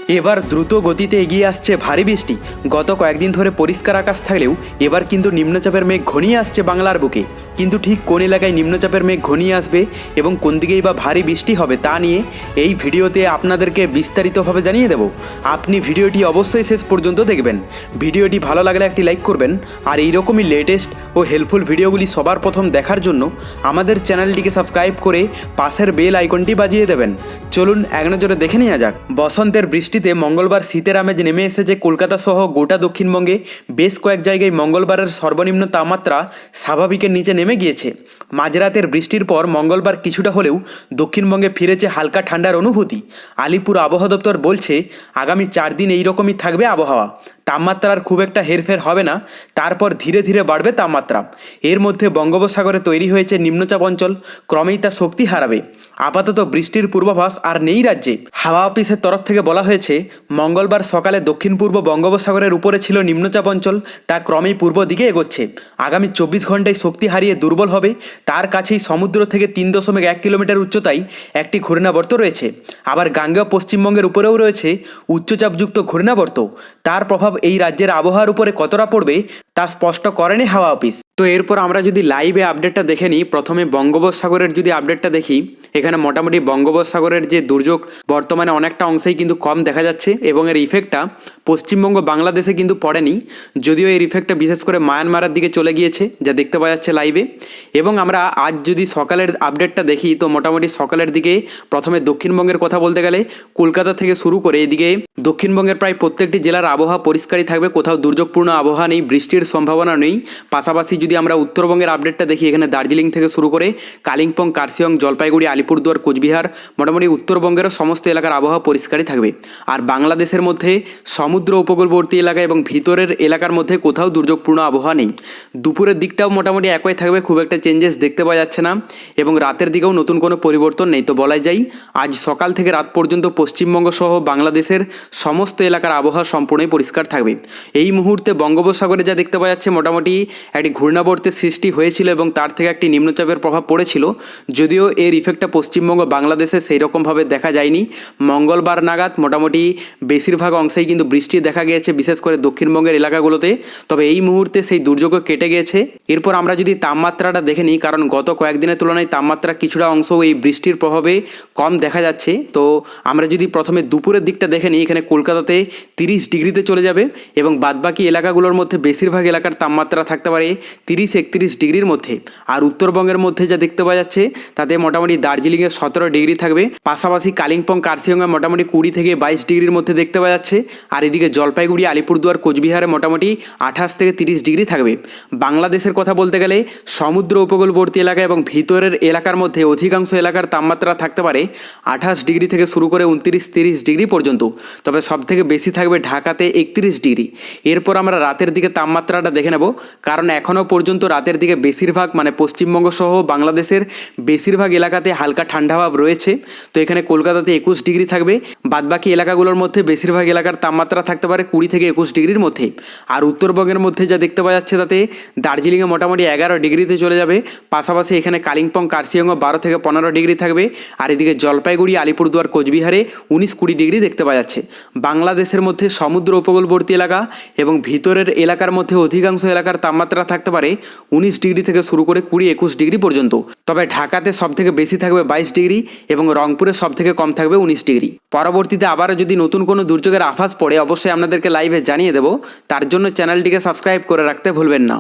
এবার দ্রুত গতিতে এগিয়ে আসছে ভারী বৃষ্টি। গত কয়েকদিন ধরে পরিষ্কার আকাশ থাকলেও এবার কিন্তু নিম্নচাপের মেঘ ঘনিয়ে আসছে বাংলার বুকে। কিন্তু ঠিক কোন এলাকায় নিম্নচাপের মেঘ ঘনিয়ে আসবে এবং কোন দিকেই বা ভারী বৃষ্টি হবে তা নিয়ে এই ভিডিওতে আপনাদেরকে বিস্তারিতভাবে জানিয়ে দেব। আপনি ভিডিওটি অবশ্যই শেষ পর্যন্ত দেখবেন। ভিডিওটি ভালো লাগলে একটি লাইক করবেন, আর এইরকমই লেটেস্ট ও হেল্পফুল ভিডিওগুলি সবার প্রথম দেখার জন্য আমাদের চ্যানেলটিকে সাবস্ক্রাইব করে পাশের বেল আইকনটি বাজিয়ে দেবেন। চলুন এক নজরে দেখে নেওয়া যাক। বসন্তের বৃষ্টিতে মঙ্গলবার শীতের আমেজ নেমে এসেছে কলকাতা সহ গোটা দক্ষিণবঙ্গে। বেশ কয়েক জায়গায় মঙ্গলবারের সর্বনিম্ন তাপমাত্রা স্বাভাবিকের নিচে নেমে গিয়েছে। মাঝরাতের বৃষ্টির পর মঙ্গলবার কিছুটা হলেও দক্ষিণবঙ্গে ফিরেছে হালকা ঠান্ডার অনুভূতি। আলিপুর আবহাওয়া দপ্তর বলছে আগামী 4 দিন এইরকমই থাকবে আবহাওয়া। তাপমাত্রার খুব একটা হেরফের হবে না, তারপর ধীরে ধীরে বাড়বে তাপমাত্রা। এর মধ্যে বঙ্গোপসাগরে তৈরি হয়েছে নিম্নচাপ অঞ্চল, ক্রমেই তা শক্তি হারাবে। আপাতত বৃষ্টির পূর্বাভাস আর নেই রাজ্যে। হাওয়া অফিসের তরফ থেকে বলা হয়েছে মঙ্গলবার সকালে দক্ষিণ পূর্ব বঙ্গোপসাগরের উপরে ছিল নিম্নচাপ অঞ্চল, তা ক্রমেই পূর্ব দিকে এগোচ্ছে। আগামী 24 ঘন্টায় শক্তি হারিয়ে দুর্বল হবে। তার কাছেই সমুদ্র থেকে 3.1 কিলোমিটার উচ্চতায় একটি ঘূর্ণাবর্ত রয়েছে। আবার গাঙ্গেয় পশ্চিমবঙ্গের উপরেও রয়েছে উচ্চচাপযুক্ত ঘূর্ণাবর্ত। তার প্রভাব এই রাজ্যের আবহাওয়ার উপরে কতটা পড়বে তা স্পষ্ট করেনি হাওয়া অফিস। তো এরপর আমরা যদি লাইভে আপডেটটা দেখে নিই, প্রথমে বঙ্গোপসাগরের যদি আপডেটটা দেখি, এখানে মোটামুটি বঙ্গোপসাগরের যে দুর্যোগ বর্তমানে অনেকটা অংশেই কিন্তু কম দেখা যাচ্ছে এবং এর ইফেক্টটা পশ্চিমবঙ্গ বাংলাদেশে কিন্তু পড়েনি, যদিও এর ইফেক্টটা বিশেষ করে মায়ানমারের দিকে চলে গিয়েছে যা দেখতে পাওয়া যাচ্ছে লাইভে। এবং আমরা আজ যদি সকালের আপডেটটা দেখি তো মোটামুটি সকালের দিকে প্রথমে দক্ষিণবঙ্গের কথা বলতে গেলে কলকাতা থেকে শুরু করে এদিকে দক্ষিণবঙ্গের প্রায় প্রত্যেকটি জেলার আবহাওয়া পরিষ্কারই থাকবে, কোথাও দুর্যোগপূর্ণ আবহাওয়া নেই, বৃষ্টির সম্ভাবনা নেই। পাশাপাশি যদি আমরা উত্তরবঙ্গের আপডেটটা দেখি, এখানে দার্জিলিং থেকে শুরু করে কালিম্পং, কার্শিয়ং, জলপাইগুড়ি, আলিপুরদুয়ার, কোচবিহার, মোটামুটি উত্তরবঙ্গেরও সমস্ত এলাকার আবহাওয়া পরিষ্কারই থাকবে। আর বাংলাদেশের মধ্যে সমুদ্র উপকূলবর্তী এলাকা এবং ভিতরের এলাকার মধ্যে কোথাও দুর্যোগপূর্ণ আবহাওয়া নেই। দুপুরের দিকটাও মোটামুটি একই থাকবে, খুব একটা চেঞ্জেস দেখতে পাওয়া যাচ্ছে না এবং রাতের দিকেও নতুন কোনো পরিবর্তন নেই। তো বলা যায় আজ সকাল থেকে রাত পর্যন্ত পশ্চিমবঙ্গ সহ বাংলাদেশের সমস্ত এলাকার আবহাওয়া সম্পূর্ণই পরিষ্কার থাকবে। এই মুহূর্তে বঙ্গোপসাগরে যা দেখতে পাওয়া যাচ্ছে মোটামুটি একটি ঘূর্ণাবর্তের সৃষ্টি হয়েছিল এবং তার থেকে একটি নিম্নচাপের প্রভাব পড়েছিল, যদিও এর ইফেক্টটা পশ্চিমবঙ্গ বাংলাদেশে সেই রকমভাবে দেখা যায়নি। মঙ্গলবার নাগাদ মোটামুটি বেশিরভাগ অংশেই কিন্তু বৃষ্টি দেখা গিয়েছে, বিশেষ করে দক্ষিণবঙ্গের এলাকাগুলোতে। তবে এই মুহূর্তে সেই দুর্যোগও কেটে গিয়েছে। এরপর আমরা যদি তাপমাত্রাটা দেখে নিই, কারণ গত কয়েকদিনের তুলনায় তাপমাত্রা কিছুটা অংশ এই বৃষ্টির প্রভাবে কম দেখা যাচ্ছে। তো আমরা যদি প্রথমে দুপুরের দিকটা দেখে নিই, এখানে কলকাতাতে 30 ডিগ্রিতে চলে যাবে এবং বাদবাকি এলাকাগুলোর মধ্যে বেশিরভাগ এলাকার তাপমাত্রা থাকতে পারে 30-31 ডিগ্রির মধ্যে। আর উত্তরবঙ্গের মধ্যে যা দেখতে পাওয়া যাচ্ছে তাতে মোটামুটি দার্জিলিংয়ে 17 ডিগ্রি থাকবে, পাশাপাশি কালিম্পং, কার্শিয়ংয়ে মোটামুটি 20 থেকে 22 ডিগ্রির মধ্যে দেখতে পাওয়া যাচ্ছে। আর এদিকে জলপাইগুড়ি, আলিপুরদুয়ার, কোচবিহারে মোটামুটি 28 থেকে 30 ডিগ্রি থাকবে। বাংলাদেশের কথা বলতে গেলে সমুদ্র উপকূলবর্তী এলাকা এবং ভিতরের এলাকার মধ্যে অধিকাংশ এলাকার তাপমাত্রা থাকতে পারে 28 ডিগ্রি থেকে শুরু করে 29-30 ডিগ্রি পর্যন্ত। তবে সবথেকে বেশি থাকবে ঢাকাতে 31 ডিগ্রি। এরপর আমরা রাতের দিকে তাপমাত্রাটা দেখে নেব, কারণ এখনও পর্যন্ত রাতের দিকে বেশিরভাগ মানে পশ্চিমবঙ্গ সহ বাংলাদেশের বেশিরভাগ এলাকাতে হালকা ঠান্ডা ভাব রয়েছে। তো এখানে কলকাতাতে 21 ডিগ্রি থাকবে, বাদবাকি এলাকাগুলোর মধ্যে বেশিরভাগ এলাকার তাপমাত্রা থাকতে পারে 20 থেকে 21 ডিগ্রির মধ্যে। আর উত্তরবঙ্গের মধ্যে যা দেখতে পাওয়া যাচ্ছে তাতে দার্জিলিংয়ে মোটামুটি 11 ডিগ্রিতে চলে যাবে, পাশাপাশি এখানে কালিম্পং, কার্শিয়ংয়ে 12 থেকে 15 ডিগ্রি থাকবে। আর এদিকে জলপাইগুড়ি, আলিপুরদুয়ার, কোচবিহারে 19-20 ডিগ্রি দেখতে পাওয়া যাচ্ছে। বাংলাদেশের মধ্যে সমুদ্র উপকূলবর্তী এলাকা এবং ভিতরের এলাকার মধ্যে অধিকাংশ এলাকার তাপমাত্রা থাকতে পারে 19 ডিগ্রি থেকে শুরু করে 20-21 ডিগ্রি পর্যন্ত। তবে ঢাকাতে সবথেকে বেশি থাকবে 22 ডিগ্রি এবং রংপুরে সবথেকে কম থাকবে 19 ডিগ্রি। পরবর্তীতে আবারও যদি নতুন কোনো দুর্যোগের আভাস পড়ে অবশ্যই আপনাদেরকে লাইভে জানিয়ে দেব, তার জন্য চ্যানেলটিকে সাবস্ক্রাইব করে রাখতে ভুলবেন না।